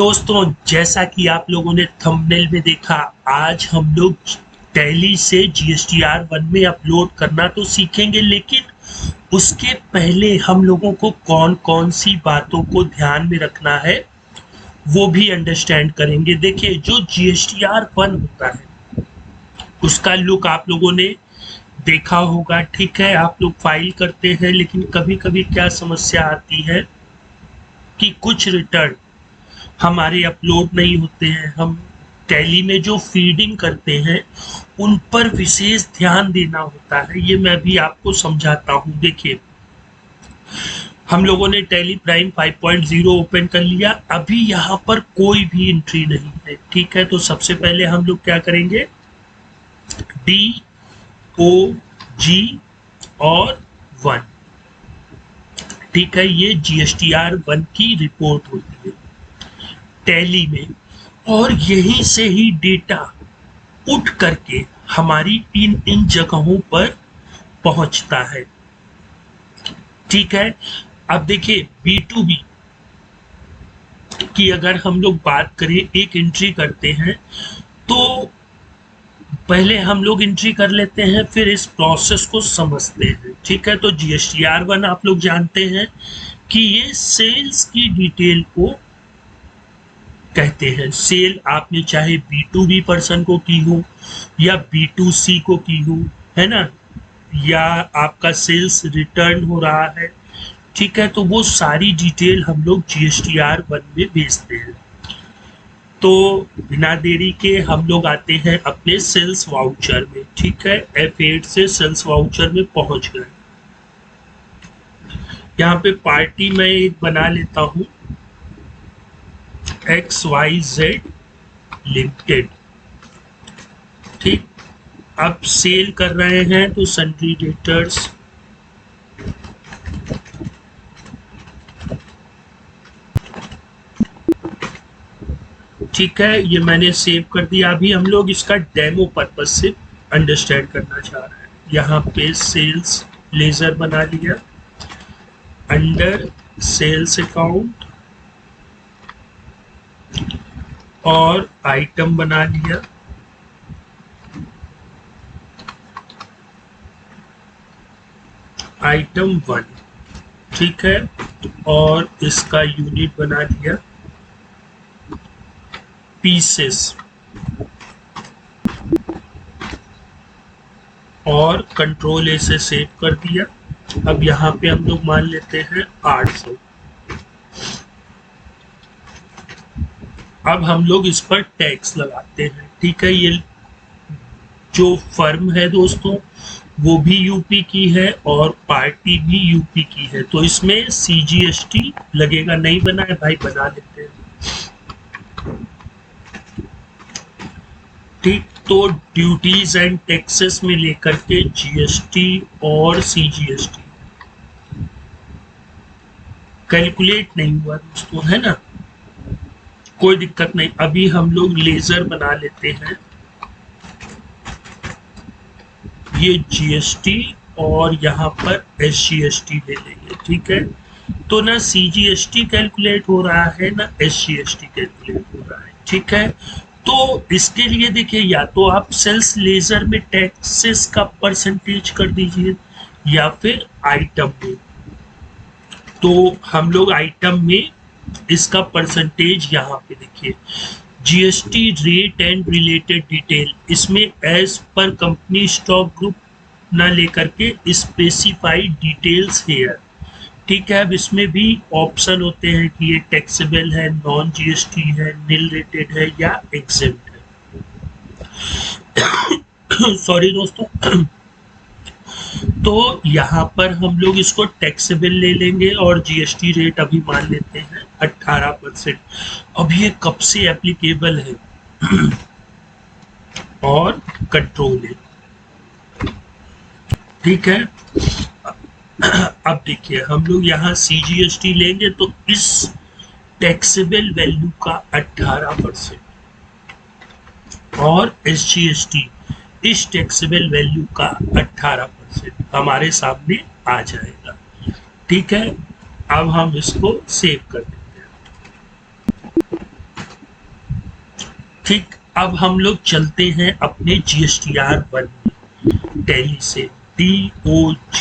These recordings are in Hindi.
दोस्तों, जैसा कि आप लोगों ने थंबनेल में देखा, आज हम लोग टैली से जीएसटीआर 1 में अपलोड करना तो सीखेंगे, लेकिन उसके पहले हम लोगों को कौन कौन सी बातों को ध्यान में रखना है वो भी अंडरस्टैंड करेंगे। देखिए, जो जीएसटीआर 1 होता है उसका लुक आप लोगों ने देखा होगा। ठीक है, आप लोग फाइल करते हैं, लेकिन कभी कभी क्या समस्या आती है कि कुछ रिटर्न हमारे अपलोड नहीं होते हैं। हम टैली में जो फीडिंग करते हैं उन पर विशेष ध्यान देना होता है। ये मैं भी आपको समझाता हूँ। देखिए, हम लोगों ने टैली प्राइम 5.0 ओपन कर लिया। अभी यहाँ पर कोई भी एंट्री नहीं है। ठीक है, तो सबसे पहले हम लोग क्या करेंगे, DOG और 1। ठीक है, ये जीएसटीआर 1 की रिपोर्ट होती है टैली में, और यहीं से ही डेटा उठ करके हमारी इन जगहों पर पहुंचता है। ठीक है, अब देखिए B2B की अगर हम लोग बात करें, एक एंट्री करते हैं तो पहले हम लोग एंट्री कर लेते हैं, फिर इस प्रोसेस को समझते हैं। ठीक है, तो जीएसटीआर 1 आप लोग जानते हैं कि ये सेल्स की डिटेल को कहते हैं। सेल आपने चाहे B2B पर्सन को की हो या B2C को की हो, है ना, या आपका सेल्स रिटर्न हो रहा है। ठीक है, तो वो सारी डिटेल हम लोग जीएसटीआर 1 में भेजते हैं। तो बिना देरी के हम लोग आते हैं अपने सेल्स वाउचर में। ठीक है, F8 से सेल्स वाउचर में पहुंच गए। यहाँ पे पार्टी मैं एक बना लेता हूँ, XYZ लिमिटेड। ठीक, अब सेल कर रहे हैं तो सन्ड्री डेटर्स, ठीक है, ये मैंने सेव कर दिया। अभी हम लोग इसका डेमो पर्पज से अंडरस्टैंड करना चाह रहे हैं। यहाँ पे सेल्स लेजर बना लिया, अंडर सेल्स अकाउंट और आइटम बना लिया। आइटम 1, ठीक है, और इसका यूनिट बना दिया पीसेस, और कंट्रोल ए से सेव कर दिया। अब यहाँ पे हम लोग मान लेते हैं 800। अब हम लोग इस पर टैक्स लगाते हैं। ठीक है, ये जो फर्म है दोस्तों वो भी यूपी की है और पार्टी भी यूपी की है, तो इसमें CGST लगेगा। नहीं बना है भाई, बना लेते हैं। ठीक, तो ड्यूटीज एंड टैक्सेस में लेकर के जीएसटी और CGST कैलकुलेट नहीं हुआ दोस्तों, है ना, कोई दिक्कत नहीं। अभी हम लोग लेजर बना लेते हैं, ये GST और यहाँ पर SGST ले लेंगे। ठीक है, तो ना CGST कैलकुलेट हो रहा है ना SGST कैलकुलेट हो रहा है। ठीक है, तो इसके लिए देखिए, या तो आप सेल्स लेजर में टैक्सेस का परसेंटेज कर दीजिए या फिर आइटम में। तो हम लोग आइटम में इसका परसेंटेज यहाँ पे देखिए, GST rate and related detail, इसमें as per company stock group ना लेकर के स्पेसिफाइड डिटेल्स हेयर। ठीक है, अब इसमें भी ऑप्शन होते हैं कि ये टैक्सेबल है, नॉन GST है, नील रेटेड है या एग्जेम्प्ट है। सॉरी दोस्तों। तो यहाँ पर हम लोग इसको टैक्सेबल ले लेंगे और GST रेट अभी मान लेते हैं 18%। अब ये कब से एप्लीकेबल है और कंट्रोल है। ठीक है, अब देखिए, हम लोग यहाँ CGST लेंगे तो इस टैक्सेबल वैल्यू का 18% और SGST इस टैक्सेबल वैल्यू का 18% हमारे सामने आ जाएगा। ठीक है, अब हम इसको सेव कर देते हैं। ठीक, अब हम लोग चलते हैं अपने GSTR 1 में, टैली से DOG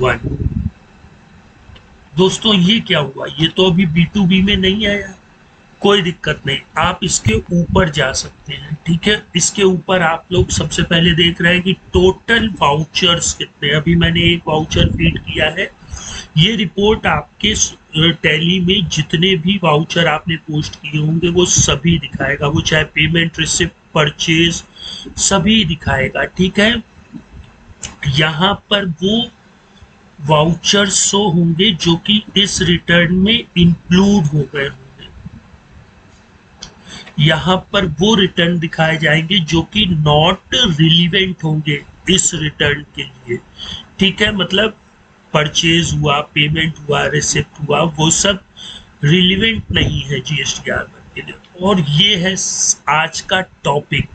1। दोस्तों ये क्या हुआ, ये तो अभी B2B में नहीं आया, कोई दिक्कत नहीं, आप इसके ऊपर जा सकते हैं। ठीक है, इसके ऊपर आप लोग सबसे पहले देख रहे हैं कि टोटल वाउचर्स कितने। अभी मैंने एक वाउचर फीड किया है, ये रिपोर्ट आपके टैली में जितने भी वाउचर आपने पोस्ट किए होंगे वो सभी दिखाएगा, वो चाहे पेमेंट, रिसिप्ट, परचेज सभी दिखाएगा। ठीक है, यहाँ पर वो वाउचर शो होंगे जो कि इस रिटर्न में इंक्लूड हो गए होंगे, यहाँ पर वो रिटर्न दिखाए जाएंगे जो कि नॉट रिलीवेंट होंगे इस रिटर्न के लिए। ठीक है, मतलब परचेज हुआ, पेमेंट हुआ, रिसिप्ट हुआ, वो सब रिलीवेंट नहीं है GSTR 1 के लिए। और ये है आज का topic,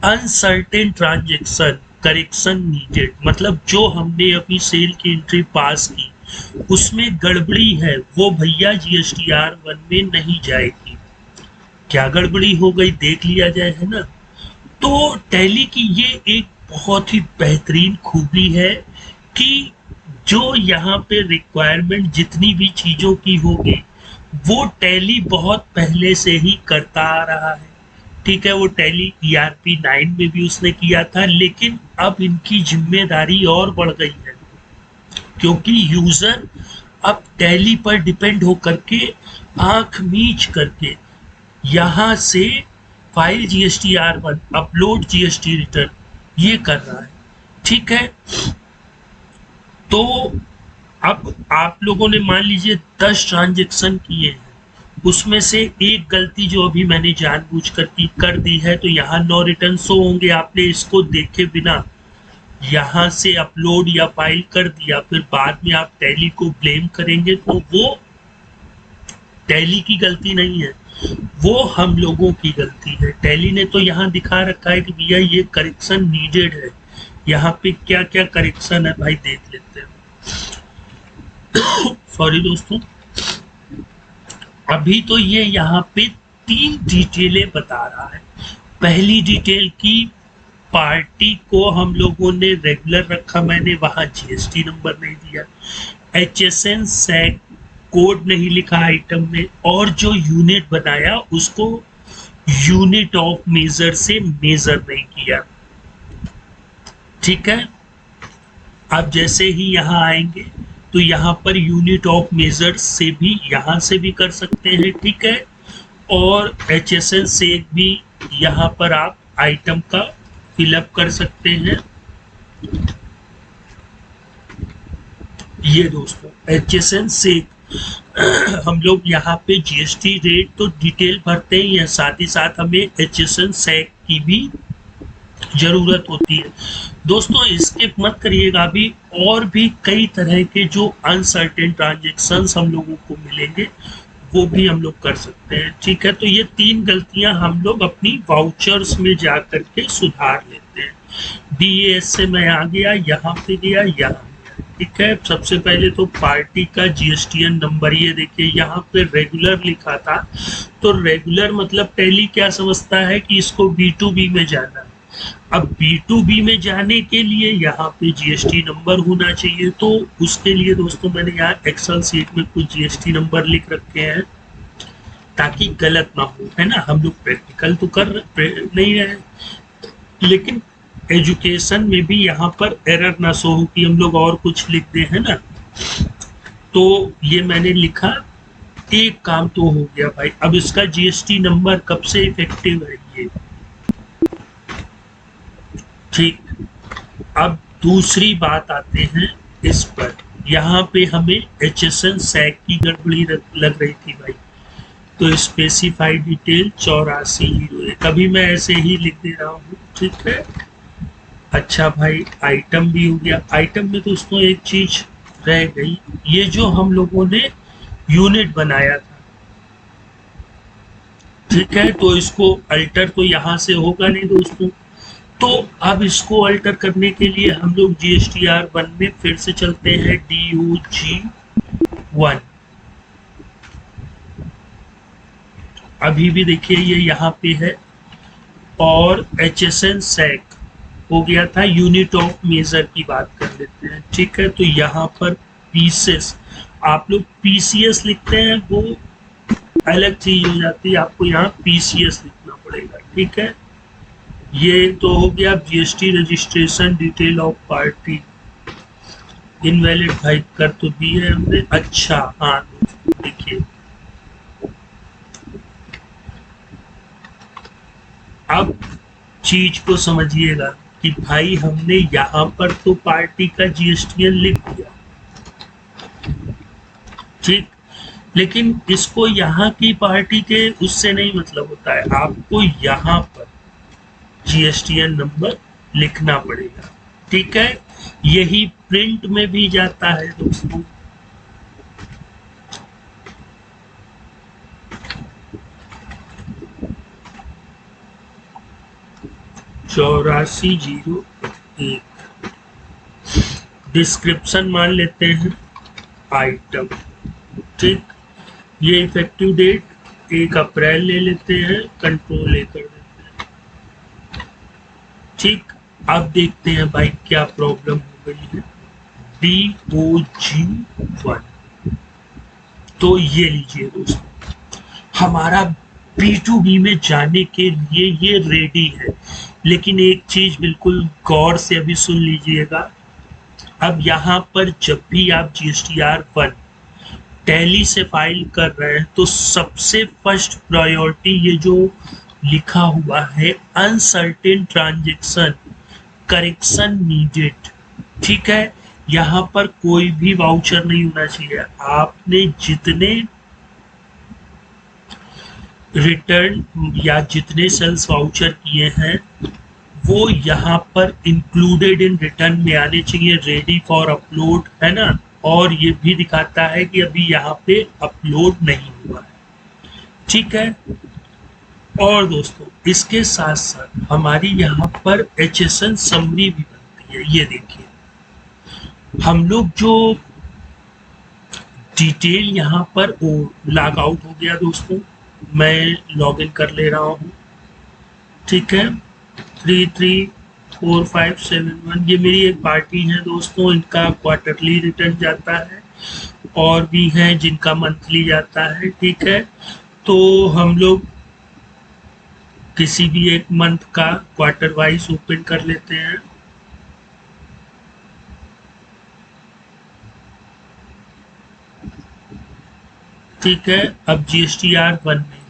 uncertain transaction correction needed. मतलब जो हमने अभी सेल की एंट्री पास की उसमें गड़बड़ी है, वो भैया GSTR 1 में नहीं जाएगी। क्या गड़बड़ी हो गई देख लिया जाए, है ना। तो टैली की ये एक बहुत ही बेहतरीन खूबी है कि जो यहाँ पे रिक्वायरमेंट जितनी भी चीजों की होगी वो टैली बहुत पहले से ही करता आ रहा है। ठीक है, वो टैली ERP 9 में भी उसने किया था, लेकिन अब इनकी जिम्मेदारी और बढ़ गई है क्योंकि यूजर अब टैली पर डिपेंड होकर के आंख मीच करके यहाँ से file GSTR 1 upload GST return ये कर रहा है। ठीक है, तो अब आप लोगों ने मान लीजिए 10 ट्रांजेक्शन किए हैं, उसमें से एक गलती जो अभी मैंने जानबूझकर की कर दी है तो यहाँ 9 रिटर्न शो होंगे। आपने इसको देखे बिना यहाँ से अपलोड या फाइल कर दिया, फिर बाद में आप टैली को ब्लेम करेंगे तो वो टैली की गलती नहीं है, वो हम लोगों की गलती है। टैली ने तो यहाँ दिखा रखा है कि भैया ये करेक्शन नीडेड है, यहाँ पे क्या क्या करेक्शन है भाई देख लेते हैं। सॉरी दोस्तों, अभी तो ये यहाँ पे 3 डिटेलें बता रहा है। पहली डिटेल की पार्टी को हम लोगों ने रेगुलर रखा, मैंने वहां GST नंबर नहीं दिया, HSN SAC कोड नहीं लिखा आइटम में, और जो यूनिट बनाया उसको यूनिट ऑफ मेजर से मेजर नहीं किया। ठीक है, आप जैसे ही यहाँ आएंगे तो यहाँ पर यूनिट ऑफ मेजर से भी यहाँ से भी कर सकते हैं। ठीक है, और HSN से भी यहाँ पर आप आइटम का फिलअप कर सकते हैं। ये दोस्तों HSN से हम लोग यहाँ पे GST रेट तो डिटेल भरते ही हैं, साथ ही साथ हमें HSN SAC की भी जरूरत होती है। दोस्तों स्किप मत करिएगा, अभी और भी कई तरह के जो अनसर्टेन ट्रांजेक्शन्स हम लोगों को मिलेंगे वो भी हम लोग कर सकते हैं। ठीक है, तो ये 3 गलतियां हम लोग अपनी वाउचर्स में जा करके सुधार लेते हैं। DAS से मैं आ गया, यहाँ पे गया, यहाँ। ठीक है, सबसे पहले तो पार्टी का GSTN नंबर, ये देखिए यहाँ पे रेगुलर लिखा था, तो रेगुलर मतलब टैली क्या समझता है कि इसको B2B में जाना है। अब B2B में जाने के लिए यहाँ पे GST नंबर होना चाहिए, तो उसके लिए दोस्तों मैंने यहाँ एक्सेल सीट में कुछ GST नंबर लिख रखे हैं ताकि गलत ना हो, है ना। हम लोग प्रैक्टिकल तो कर नहीं रहे, लेकिन एजुकेशन में भी यहाँ पर एरर ना शो हो कि हम लोग और कुछ लिख दें, है ना। तो ये मैंने लिखा, एक काम तो हो गया भाई। अब इसका GST नंबर कब से इफेक्टिव है ये, ठीक। अब दूसरी बात आते हैं इस पर, यहाँ पे हमें HSN SAC की गड़बड़ी लग रही थी भाई, तो स्पेसिफाइड डिटेल 8401, कभी मैं ऐसे ही लिख दे रहा हूँ। ठीक है, अच्छा भाई आइटम भी हो गया। आइटम में दोस्तों एक चीज रह गई, ये जो हम लोगों ने यूनिट बनाया था, ठीक है, तो इसको अल्टर तो यहाँ से होगा नहीं दोस्तों, तो अब इसको अल्टर करने के लिए हम लोग GSTR 1 में फिर से चलते हैं, DOG 1। अभी भी देखिए ये यहाँ पे है, और HSN सैक हो गया था यूनिट ऑफ मेजर की बात कर लेते हैं। ठीक है, तो यहाँ पर पीसेस आप लोग PCS लिखते हैं, वो अलग चीज हो जाती है, आपको यहाँ PCS लिखना पड़ेगा। ठीक है, ये तो हो गया GST registration detail of party. Invalid भाई कर तो दी है हमने। अच्छा हाँ देखिए, अब चीज को समझिएगा कि भाई हमने यहाँ पर तो पार्टी का GSTN लिख दिया, ठीक, लेकिन इसको यहाँ की पार्टी के उससे नहीं मतलब होता है, आपको यहाँ पर GSTN नंबर लिखना पड़ेगा। ठीक है, यही प्रिंट में भी जाता है दोस्तों। चौरासी 01 डिस्क्रिप्शन मान लेते हैं आइटम। ठीक, ये इफेक्टिव डेट 1 अप्रैल ले लेते हैं, कंट्रोल A कर देते हैं। ठीक, अब देखते हैं भाई क्या प्रॉब्लम हो गई है। DOG1, तो ये लीजिए दोस्तों, हमारा B2B में जाने के लिए ये रेडी है। लेकिन एक चीज बिल्कुल गौर से अभी सुन लीजिएगा, अब यहाँ पर जब भी आप GSTR1 टैली से फाइल कर रहे हैं तो सबसे फर्स्ट प्रायोरिटी ये जो लिखा हुआ है अनसर्टेन ट्रांजैक्शन करेक्शन नीडेड। ठीक है, यहाँ पर कोई भी वाउचर नहीं होना चाहिए। आपने जितने रिटर्न या जितने सेल्स वाउचर किए हैं वो यहाँ पर इंक्लूडेड इन रिटर्न में आने चाहिए, रेडी फॉर अपलोड, है ना। और ये भी दिखाता है कि अभी यहाँ पे अपलोड नहीं हुआ है। ठीक है, और दोस्तों इसके साथ साथ हमारी यहाँ पर HSN समरी भी बनती है। ये देखिए, हम लोग जो डिटेल यहाँ पर लॉग आउट हो गया दोस्तों, मैं लॉग इन कर ले रहा हूँ। ठीक है, 334571 ये मेरी एक पार्टी है दोस्तों, इनका क्वार्टरली रिटर्न जाता है, और भी हैं जिनका मंथली जाता है। ठीक है, तो हम लोग किसी भी एक मंथ का क्वार्टर वाइज ओपन कर लेते हैं। ठीक है, अब GSTR1 में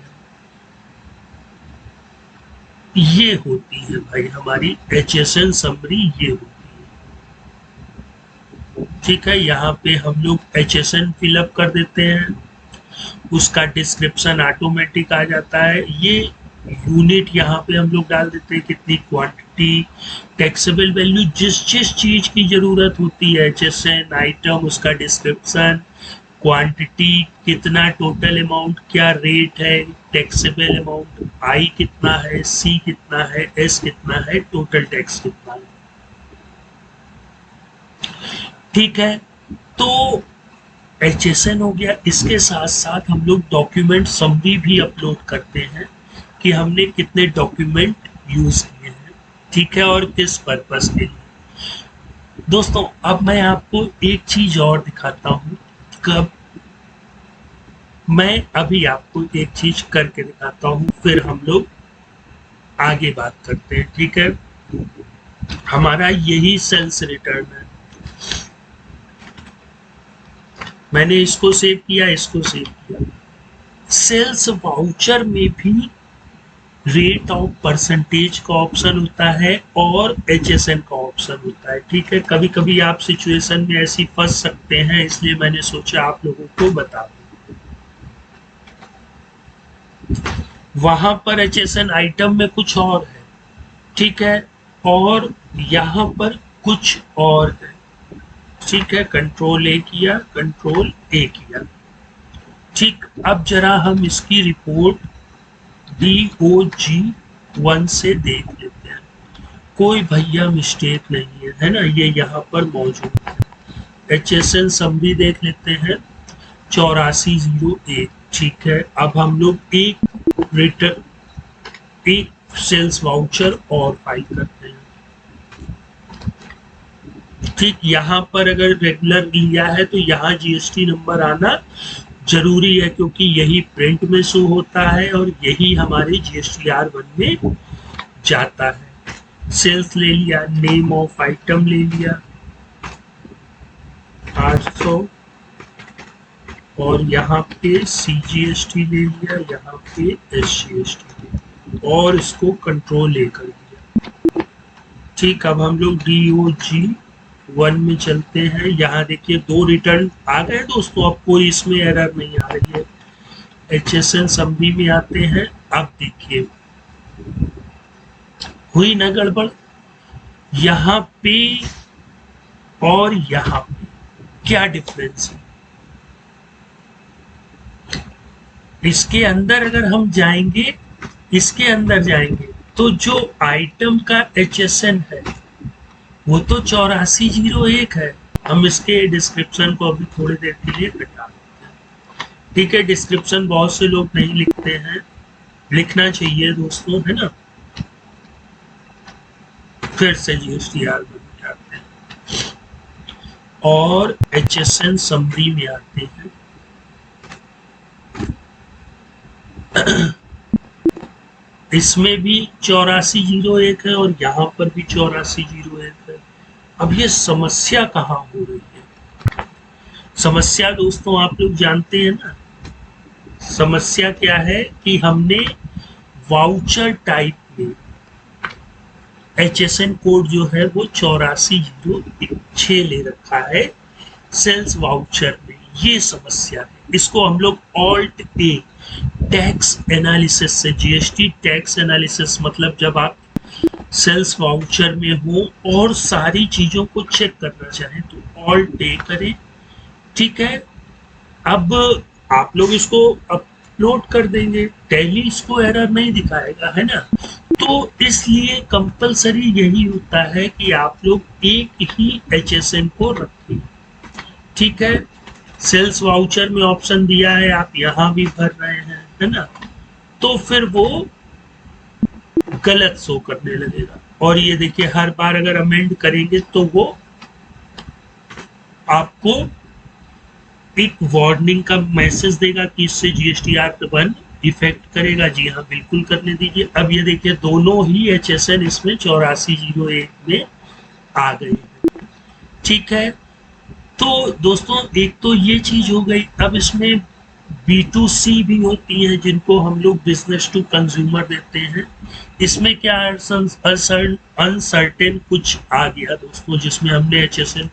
ये होती है भाई हमारी HSN समरी, ये होती है। ठीक है, यहाँ पे हम लोग HSN फिलअप कर देते हैं, उसका डिस्क्रिप्शन ऑटोमेटिक आ जाता है। ये यूनिट यहाँ पे हम लोग डाल देते हैं, कितनी क्वांटिटी, टैक्सेबल वैल्यू, जिस जिस चीज की जरूरत होती है, HSN आइटम, उसका डिस्क्रिप्शन, क्वांटिटी, कितना टोटल अमाउंट, क्या रेट है, टैक्सेबल अमाउंट, I कितना है, C कितना है, S कितना है, टोटल टैक्स कितना है। ठीक है, तो HSN हो गया। इसके साथ साथ हम लोग डॉक्यूमेंट समरी भी अपलोड करते हैं कि हमने कितने डॉक्यूमेंट यूज किए हैं। ठीक है, और किस पर्पस के लिए। दोस्तों अब मैं आपको एक चीज और दिखाता हूँ, कब मैं अभी आपको एक चीज करके दिखाता हूँ, फिर हम लोग आगे बात करते हैं। ठीक है, हमारा यही सेल्स रिटर्न है, मैंने इसको सेव किया, इसको सेव किया। सेल्स वाउचर में भी रेट ऑफ परसेंटेज का ऑप्शन होता है और HSN का ऑप्शन होता है। ठीक है, कभी कभी आप सिचुएशन में ऐसी फंस सकते हैं, इसलिए मैंने सोचा आप लोगों को बता दूं। वहां पर HSN आइटम में कुछ और है, ठीक है, और यहाँ पर कुछ और है। ठीक है, कंट्रोल A किया, कंट्रोल A किया। ठीक, अब जरा हम इसकी रिपोर्ट DOG1 से देख लेते हैं, कोई भैया मिस्टेक नहीं है, है ना, ये यहाँ पर मौजूद है। HSN समरी देख लेते हैं 8401। ठीक है, अब हम लोग एक सेल्स वाउचर और फाइल करते हैं। ठीक, यहाँ पर अगर रेगुलर लिया है तो यहाँ जीएसटी नंबर आना जरूरी है, क्योंकि यही प्रिंट में शो होता है और यही हमारे GSTR1 में जाता है। सेल्स ले लिया, नेम ऑफ आइटम ले लिया 800, और यहाँ पे CGST ले लिया, यहाँ पे SGST, और इसको कंट्रोल ए कर दिया। ठीक, अब हम लोग DOG1 में चलते हैं। यहाँ देखिए 2 रिटर्न आ गए दोस्तों, अब कोई इसमें एरर नहीं आ रही है। HSN समरी में आते हैं। अब देखिए हुई ना गड़बड़, यहाँ पे और यहाँ पे क्या डिफरेंस है। इसके अंदर अगर हम जाएंगे, इसके अंदर जाएंगे तो जो आइटम का HSN है वो तो 8401 है। हम इसके डिस्क्रिप्शन को अभी थोड़ी देर के लिए हटा देते हैं। ठीक है, डिस्क्रिप्शन बहुत से लोग नहीं लिखते हैं, लिखना चाहिए दोस्तों, है ना। फिर से GSTR में जाते हैं और HSN समरी में आते हैं। इसमें भी 8401 है और यहाँ पर भी 8401 है। अब ये समस्या कहाँ हो रही है? समस्या दोस्तों आप लोग जानते हैं ना, समस्या क्या है कि हमने वाउचर टाइप में HSN कोड जो है वो 8406 ले रखा है सेल्स वाउचर में। ये समस्या है, इसको हम लोग ऑल्ट ए टैक्स एनालिसिस से, GST टैक्स एनालिसिस मतलब जब आप सेल्स वाउचर में हो और सारी चीजों को चेक करना चाहें तो ऑल्ट ए करें। ठीक है, अब आप लोग इसको अपलोड कर देंगे, टैली इसको एरर नहीं दिखाएगा, है ना। तो इसलिए कंपलसरी यही होता है कि आप लोग एक ही HSN को रखें। ठीक है, सेल्स वाउचर में ऑप्शन दिया है, आप यहाँ भी भर रहे हैं, है ना, तो फिर वो गलत शो करने लगेगा। और ये देखिए हर बार अगर अमेंड करेंगे तो वो आपको एक वार्निंग का मैसेज देगा कि इससे GSTR1 इफेक्ट करेगा। जी हाँ, बिल्कुल करने दीजिए। अब ये देखिए दोनों ही HSN इसमें 8401 में आ गए हैं। ठीक है, तो दोस्तों एक तो ये चीज हो गई। अब इसमें B2C भी होती है जिनको हम लोग बिजनेस टू कंज्यूमर देते हैं। इसमें क्या अनसर्टेन कुछ आ गया दोस्तों, जिसमें हमने HSN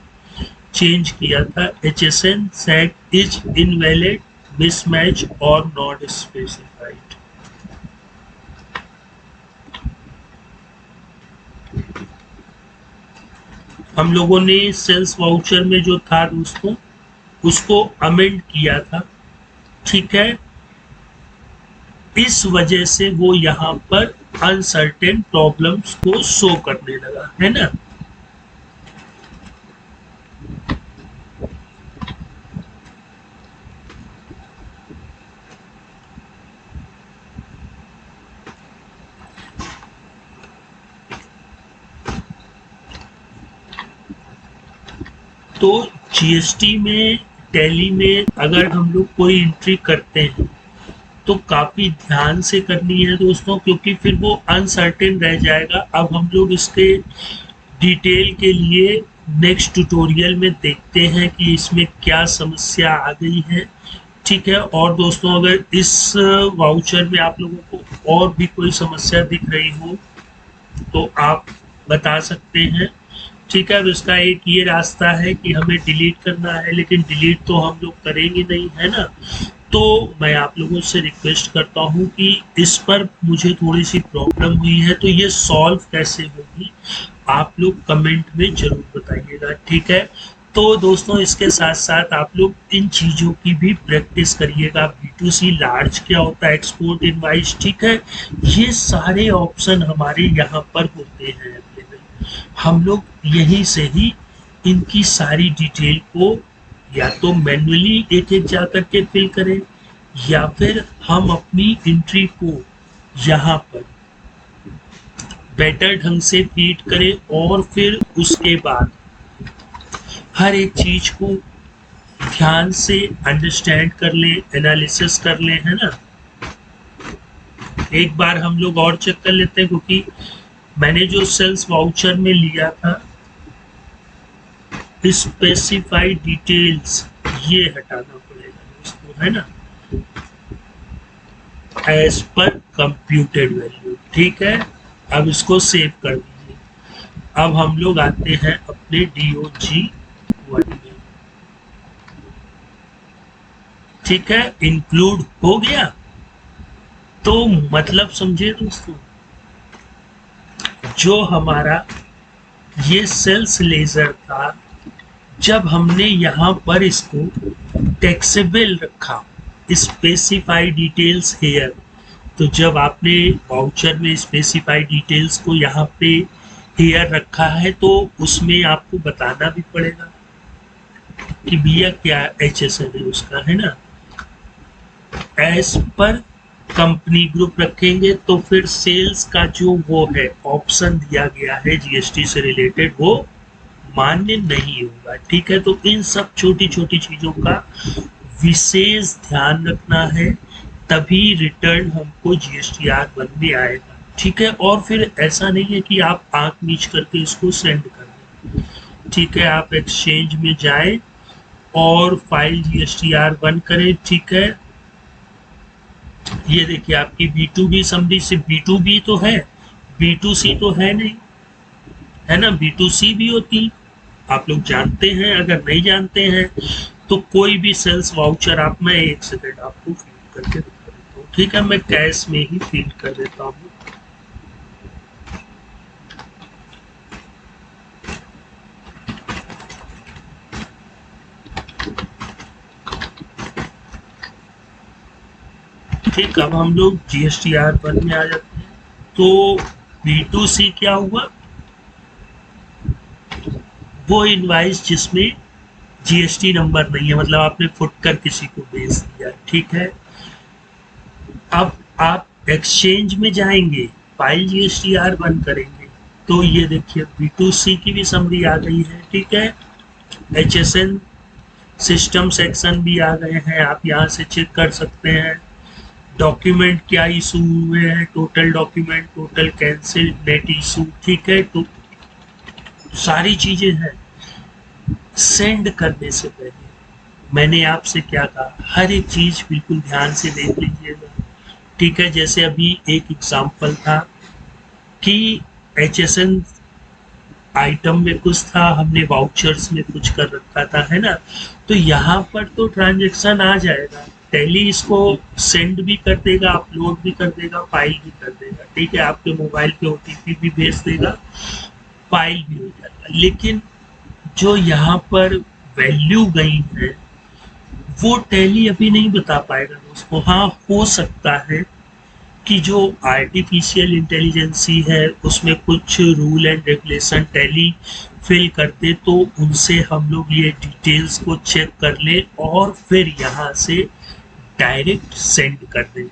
चेंज किया था। HSN set is invalid, mismatch और नॉट स्पेसिफाइड। हम लोगों ने सेल्स वाउचर में जो था दोस्तों उसको अमेंड किया था। ठीक है, इस वजह से वो यहाँ पर अनसर्टेन प्रॉब्लम्स को शो करने लगा, है ना। तो GST में, टैली में अगर हम लोग कोई एंट्री करते हैं तो काफी ध्यान से करनी है दोस्तों, क्योंकि फिर वो अनसर्टेन रह जाएगा। अब हम लोग इसके डिटेल के लिए नेक्स्ट ट्यूटोरियल में देखते हैं कि इसमें क्या समस्या आ गई है। ठीक है, और दोस्तों अगर इस वाउचर में आप लोगों को और भी कोई समस्या दिख रही हो तो आप बता सकते हैं। ठीक है, अब इसका एक ये रास्ता है कि हमें डिलीट करना है, लेकिन डिलीट तो हम लोग करेंगे नहीं, है ना। तो मैं आप लोगों से रिक्वेस्ट करता हूं कि इस पर मुझे थोड़ी सी प्रॉब्लम हुई है, तो ये सॉल्व कैसे होगी आप लोग कमेंट में जरूर बताइएगा। ठीक है, तो दोस्तों इसके साथ साथ आप लोग इन चीज़ों की भी प्रैक्टिस करिएगा। B2C लार्ज क्या होता है, एक्सपोर्ट इनवाइस, ठीक है, ये सारे ऑप्शन हमारे यहाँ पर होते हैं अवेलेबल। हम लोग यहीं से ही इनकी सारी डिटेल को या तो मैन्युअली एक एक जा करके फिल करें, या फिर हम अपनी एंट्री को यहाँ पर बेटर ढंग से फीड करें और फिर उसके बाद हर एक चीज को ध्यान से अंडरस्टैंड कर ले, एनालिसिस कर ले, है ना। एक बार हम लोग और चेक कर लेते हैं, क्योंकि मैंने जो सेल्स वाउचर में लिया था स्पेसिफाइड डिटेल्स, ये हटाना पड़ेगा दोस्तों, है ना, एज पर कंप्यूटेड वैल्यू। ठीक है, अब इसको सेव कर दीजिए। अब हम लोग आते हैं अपने DOG 1 में। ठीक है, इंक्लूड हो गया। तो मतलब समझे दोस्तों, जो हमारा ये सेल्स लेजर था, जब हमने यहाँ पर इसको टैक्सेबल रखा, स्पेसिफाई डिटेल्स हेयर, तो जब आपने वाउचर में स्पेसिफाई डिटेल्स को यहाँ पे हेयर रखा है, तो उसमें आपको बताना भी पड़ेगा कि भैया क्या HSN है उसका, है ना। एज पर कंपनी ग्रुप रखेंगे तो फिर सेल्स का जो वो है ऑप्शन दिया गया है GST से रिलेटेड, वो मान्य नहीं होगा। ठीक है, तो इन सब छोटी छोटी चीजों का विशेष ध्यान रखना है, तभी रिटर्न हमको GSTR 1 में आएगा। ठीक है, और फिर ऐसा नहीं है कि आप आंख नीच करके इसको सेंड कर दें। ठीक है, आप एक्सचेंज में जाए और फाइल GSTR 1 करें। ठीक है, ये देखिए आपकी B2B समरी, सिर्फ B2B तो है, B2C तो है नहीं, है ना। B2C भी होती, आप लोग जानते हैं। अगर नहीं जानते हैं तो कोई भी सेल्स वाउचर आप, मैं एक सेकेंड आपको फीड करके दिखा देता हूँ। ठीक है, मैं कैश में ही फीड कर देता हूँ। ठीक, अब हम लोग GSTR 1 में आ जाते हैं। तो B2C क्या हुआ, वो इनवाइस जिसमें GST नंबर नहीं है, मतलब आपने फुटकर किसी को बेच दिया। ठीक है, अब आप एक्सचेंज में जाएंगे, फाइल GSTR 1 करेंगे, तो ये देखिए B2C की भी समरी आ गई है। ठीक है, HSN सिस्टम सेक्शन भी आ गए हैं, आप यहाँ से चेक कर सकते हैं। डॉक्यूमेंट क्या इशू हुए हैं, total document, total cancel, net issue. ठीक है, तो सारी चीजें हैं। सेंड करने से पहले मैंने आपसे क्या कहा, हर एक चीज बिल्कुल ध्यान से देख लीजिएगा। ठीक है, जैसे अभी एक एग्जांपल था कि HSN आइटम में कुछ था, हमने वाउचर्स में कुछ कर रखा था, है ना। तो यहाँ पर तो ट्रांजैक्शन आ जाएगा, टैली इसको सेंड भी कर देगा, अपलोड भी कर देगा, फाइल भी कर देगा। ठीक है, आपके मोबाइल पे OTP भी भेज देगा, फाइल भी हो जाएगा। लेकिन जो यहाँ पर वैल्यू गई है वो टैली अभी नहीं बता पाएगा दोस्तों। हाँ, हो सकता है कि जो आर्टिफिशियल इंटेलिजेंसी है उसमें कुछ rule and regulation tally fill करते, तो उनसे हम लोग ये डिटेल्स को चेक कर ले और फिर यहाँ से डायरेक्ट सेंड कर दें।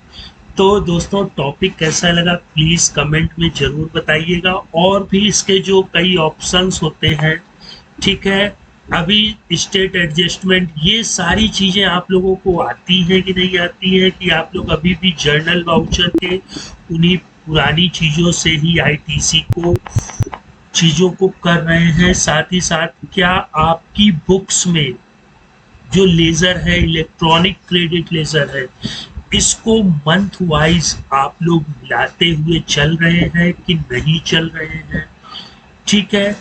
तो दोस्तों, टॉपिक कैसा लगा प्लीज कमेंट में जरूर बताइएगा, और भी इसके जो कई ऑप्शंस होते हैं। ठीक है, अभी स्टेट एडजस्टमेंट, ये सारी चीजें आप लोगों को आती है कि नहीं आती है, कि आप लोग अभी भी जर्नल वाउचर के उन्हीं पुरानी चीजों से ही ITC को चीजों को कर रहे हैं। साथ ही साथ क्या आपकी बुक्स में जो लेजर है, इलेक्ट्रॉनिक क्रेडिट लेजर है, इसको मंथ वाइज आप लोग मिलाते हुए चल रहे हैं कि नहीं चल रहे हैं। ठीक है,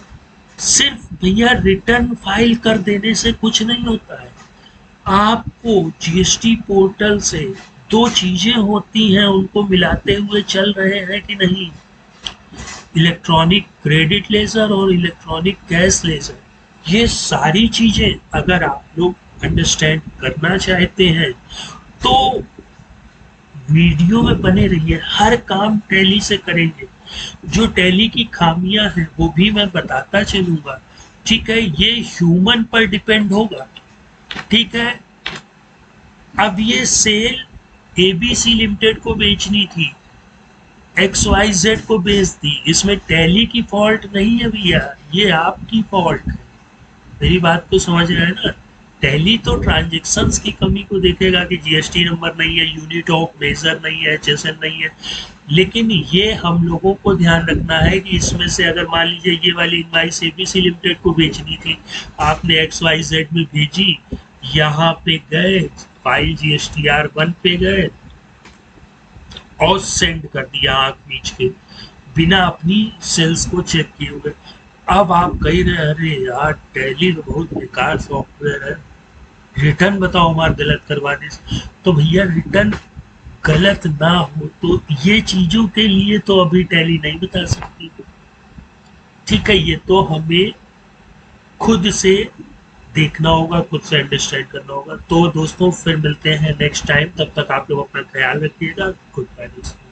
सिर्फ भैया रिटर्न फाइल कर देने से कुछ नहीं होता है। आपको GST पोर्टल से दो चीजें होती हैं, उनको मिलाते हुए चल रहे हैं कि नहीं, इलेक्ट्रॉनिक क्रेडिट लेजर और इलेक्ट्रॉनिक कैश लेजर। ये सारी चीजें अगर आप लोग अंडरस्टैंड करना चाहते हैं तो वीडियो में बने रहिए, हर काम टैली से करेंगे। जो टैली की खामियां हैं वो भी मैं बताता चलूंगा। ठीक है, ये ह्यूमन पर डिपेंड होगा। ठीक है, अब ये सेल ABC लिमिटेड को बेचनी थी, XYZ को बेच दी। इसमें टैली की फॉल्ट नहीं है भैया, ये आपकी फॉल्ट है। मेरी बात को समझ रहे हैं ना? टैली तो ट्रांजेक्शन्स की कमी को देखेगा कि जीएसटी नंबर नहीं है, यूनिट ऑफ मेजर नहीं है, HSN नहीं है, लेकिन ये हम लोगों को ध्यान रखना है कि इसमें से अगर मान लीजिए ये वाली इनवाइस एबीसी लिमिटेड को बेचनी थी, आपने XYZ में भेजी, यहाँ पे गए, फाइल GSTR1 पे गए और सेंड कर दिया आंख मीच के, बिना अपनी सेल्स को चेक किए हुए। अब आप कह रहे हैं अरे यार टैली तो बहुत बेकार सॉफ्टवेयर है, रिटर्न बताओ हमारा गलत करवाने से। तो भैया रिटर्न गलत ना हो तो ये चीजों के लिए तो अभी टैली नहीं बता सकती, ठीक है? ये तो हमें खुद से देखना होगा, खुद से अंडरस्टैंड करना होगा। तो दोस्तों फिर मिलते हैं नेक्स्ट टाइम, तब तक आप लोग अपना ख्याल रखिएगा। गुड बाय दोस्तों।